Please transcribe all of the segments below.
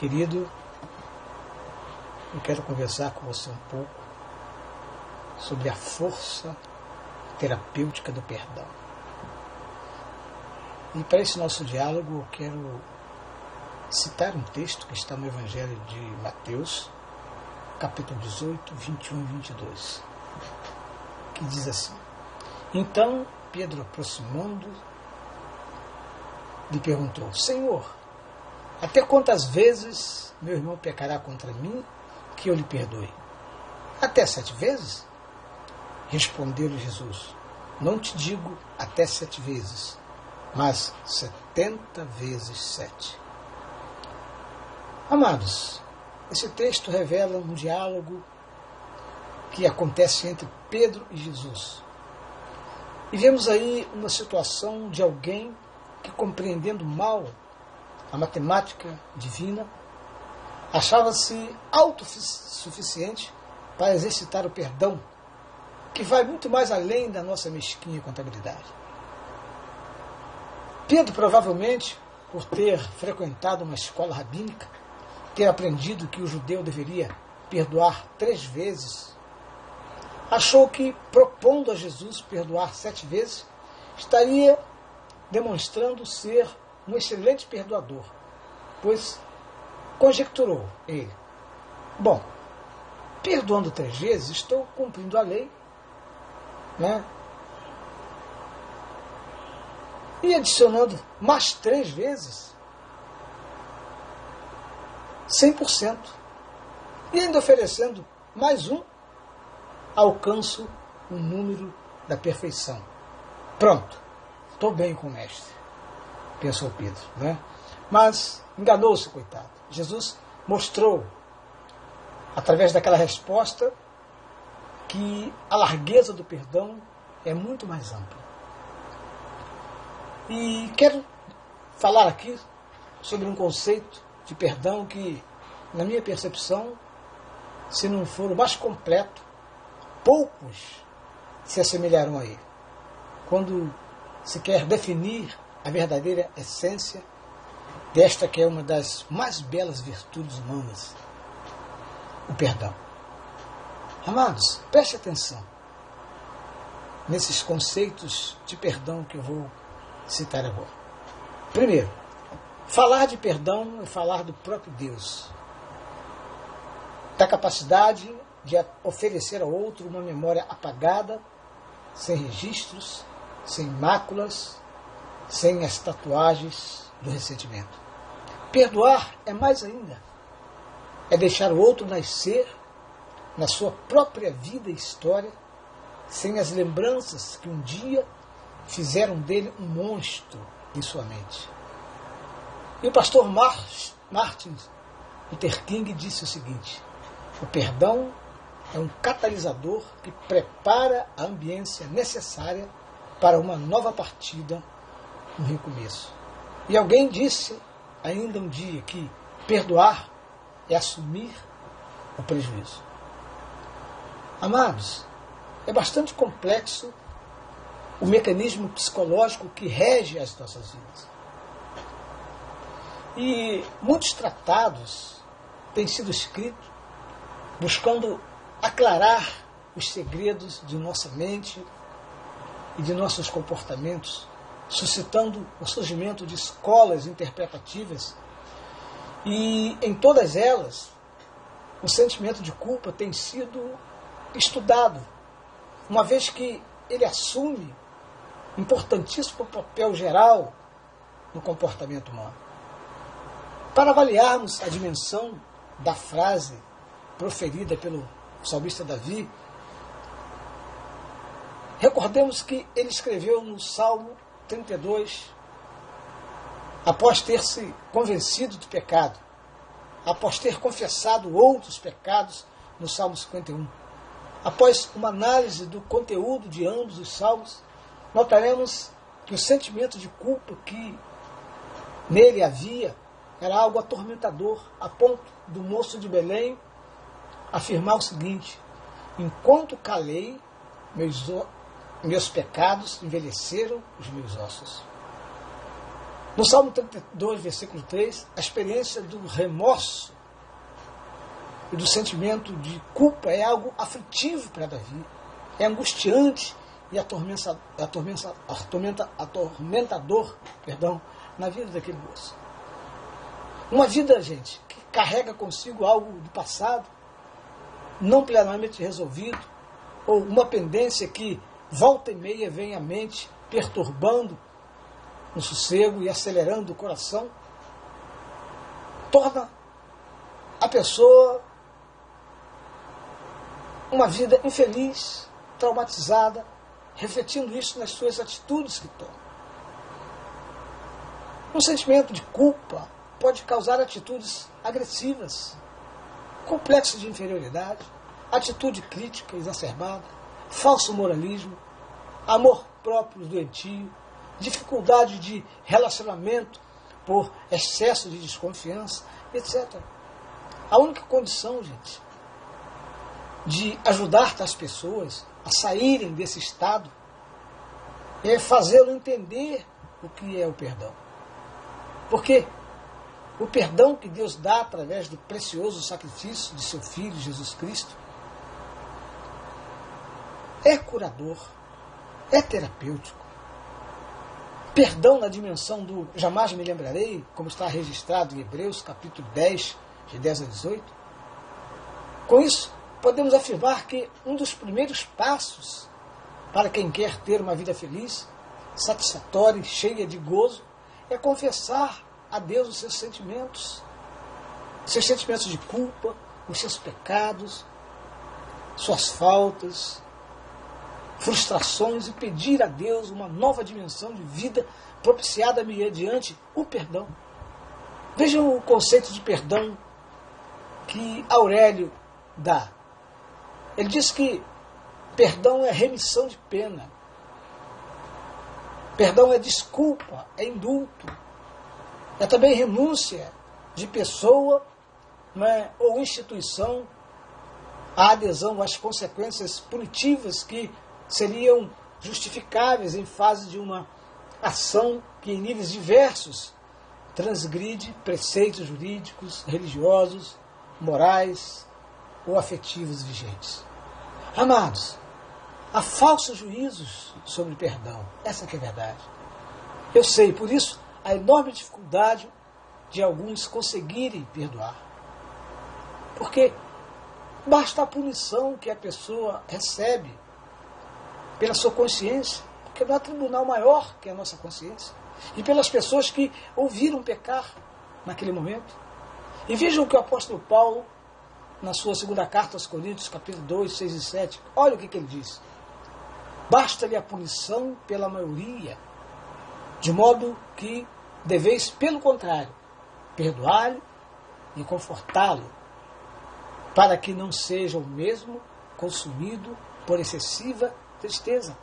Querido, eu quero conversar com você um pouco sobre a força terapêutica do perdão. E para esse nosso diálogo eu quero citar um texto que está no Evangelho de Mateus, capítulo 18, 21 e 22, que diz assim: Então Pedro, aproximando, lhe perguntou: Senhor, até quantas vezes meu irmão pecará contra mim que eu lhe perdoe? Até 7 vezes? Respondeu-lhe Jesus: Não te digo até 7 vezes, mas 70 vezes 7. Amados, esse texto revela um diálogo que acontece entre Pedro e Jesus. E vemos aí uma situação de alguém que, compreendendo mal a matemática divina, achava-se autossuficiente para exercitar o perdão, que vai muito mais além da nossa mesquinha contabilidade. Pedro, provavelmente, por ter frequentado uma escola rabínica, ter aprendido que o judeu deveria perdoar 3 vezes, achou que, propondo a Jesus perdoar 7 vezes, estaria demonstrando ser um excelente perdoador, pois conjecturou ele: bom, perdoando 3 vezes, estou cumprindo a lei, né? E adicionando mais 3 vezes, 100%. E ainda oferecendo mais um, alcanço o número da perfeição. Pronto, estou bem com o mestre, pensou Pedro, né? Mas enganou-se, coitado. Jesus mostrou, através daquela resposta, que a largueza do perdão é muito mais ampla. E quero falar aqui sobre um conceito de perdão que, na minha percepção, se não for o mais completo, poucos se assemelharão a ele. Quando se quer definir a verdadeira essência desta que é uma das mais belas virtudes humanas, o perdão. Amados, preste atenção nesses conceitos de perdão que eu vou citar agora. Primeiro, falar de perdão é falar do próprio Deus, da capacidade de oferecer ao outro uma memória apagada, sem registros, sem máculas, sem as tatuagens do ressentimento. Perdoar é mais ainda. É deixar o outro nascer na sua própria vida e história, sem as lembranças que um dia fizeram dele um monstro em sua mente. E o pastor Martin Luther King disse o seguinte: o perdão é um catalisador que prepara a ambiência necessária para uma nova partida, um recomeço. E alguém disse ainda um dia que perdoar é assumir o prejuízo. Amados, é bastante complexo o mecanismo psicológico que rege as nossas vidas. E muitos tratados têm sido escritos buscando aclarar os segredos de nossa mente e de nossos comportamentos, suscitando o surgimento de escolas interpretativas. E em todas elas, o sentimento de culpa tem sido estudado, uma vez que ele assume importantíssimo papel geral no comportamento humano. Para avaliarmos a dimensão da frase proferida pelo salmista Davi, recordemos que ele escreveu no Salmo 32, após ter se convencido do pecado, após ter confessado outros pecados no Salmo 51. Após uma análise do conteúdo de ambos os salmos, notaremos que o sentimento de culpa que nele havia era algo atormentador, a ponto do moço de Belém afirmar o seguinte: enquanto calei, meus pecados envelheceram os meus ossos. No Salmo 32, versículo 3, a experiência do remorso e do sentimento de culpa é algo aflitivo para Davi. É angustiante e atormentador na vida daquele moço. Uma vida, gente, que carrega consigo algo do passado, não plenamente resolvido, ou uma pendência que volta e meia vem à mente, perturbando o sossego e acelerando o coração, torna a pessoa uma vida infeliz, traumatizada, refletindo isso nas suas atitudes que toma. Um sentimento de culpa pode causar atitudes agressivas, complexo de inferioridade, atitude crítica exacerbada, falso moralismo, amor próprio doentio, dificuldade de relacionamento por excesso de desconfiança, etc. A única condição, gente, de ajudar as pessoas a saírem desse estado é fazê-lo entender o que é o perdão. Porque o perdão que Deus dá através do precioso sacrifício de seu Filho, Jesus Cristo, é curador, é terapêutico. Perdão na dimensão do jamais me lembrarei, como está registrado em Hebreus, capítulo 10, de 10 a 18. Com isso, podemos afirmar que um dos primeiros passos para quem quer ter uma vida feliz, satisfatória e cheia de gozo, é confessar a Deus os seus sentimentos de culpa, os seus pecados, suas faltas, frustrações, e pedir a Deus uma nova dimensão de vida propiciada mediante o perdão. Vejam o conceito de perdão que Aurélio dá. Ele diz que perdão é remissão de pena, perdão é desculpa, é indulto, é também renúncia de pessoa, né, ou instituição à adesão às consequências punitivas que seriam justificáveis em fase de uma ação que em níveis diversos transgride preceitos jurídicos, religiosos, morais ou afetivos vigentes. Amados, há falsos juízos sobre perdão. Essa que é a verdade. Eu sei, por isso, a enorme dificuldade de alguns conseguirem perdoar. Porque basta a punição que a pessoa recebe pela sua consciência, porque não há tribunal maior que a nossa consciência, e pelas pessoas que ouviram pecar naquele momento. E vejam o que o apóstolo Paulo, na sua segunda carta aos Coríntios, capítulo 2, 6 e 7, olha o que ele diz. Basta-lhe a punição pela maioria, de modo que deveis, pelo contrário, perdoá-lo e confortá-lo, para que não seja o mesmo consumido por excessiva tristeza.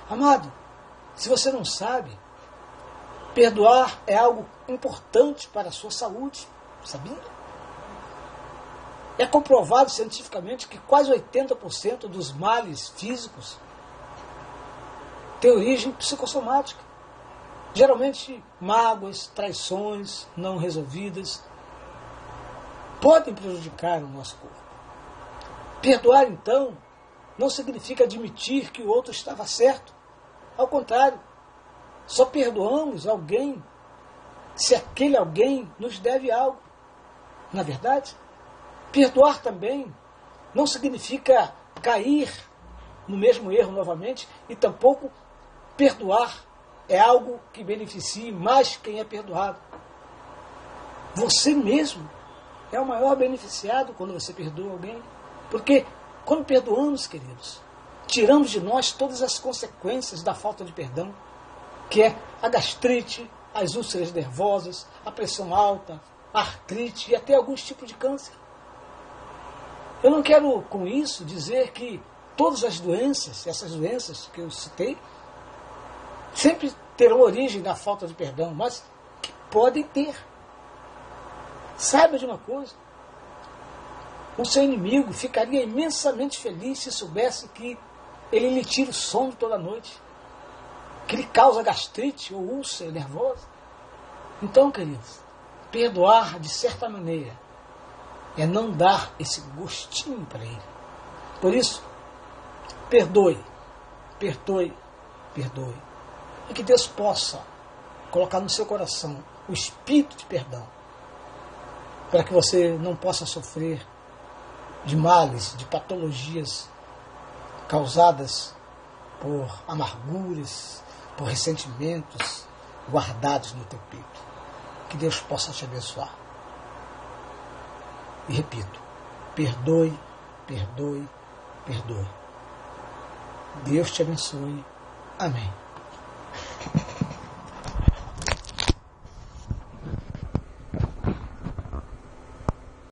Amado, se você não sabe, perdoar é algo importante para a sua saúde, sabia? É comprovado cientificamente que quase 80% dos males físicos têm origem psicossomática. Geralmente, mágoas, traições não resolvidas podem prejudicar o nosso corpo. Perdoar, então, não significa admitir que o outro estava certo. Ao contrário, só perdoamos alguém se aquele alguém nos deve algo. Na verdade, perdoar também não significa cair no mesmo erro novamente, e tampouco perdoar é algo que beneficie mais quem é perdoado. Você mesmo é o maior beneficiado quando você perdoa alguém. Porque quando perdoamos, queridos, tiramos de nós todas as consequências da falta de perdão, que é a gastrite, as úlceras nervosas, a pressão alta, a artrite e até alguns tipos de câncer. Eu não quero, com isso, dizer que todas as doenças, essas doenças que eu citei, sempre terão origem na falta de perdão, mas que podem ter. Saiba de uma coisa, o seu inimigo ficaria imensamente feliz se soubesse que ele lhe tira o sono toda noite, que lhe causa gastrite ou úlcera nervosa. Então, queridos, perdoar de certa maneira é não dar esse gostinho para ele. Por isso, perdoe, perdoe, perdoe. E que Deus possa colocar no seu coração o espírito de perdão, para que você não possa sofrer de males, de patologias causadas por amarguras, por ressentimentos guardados no teu peito. Que Deus possa te abençoar. E repito, perdoe, perdoe, perdoe. Deus te abençoe. Amém.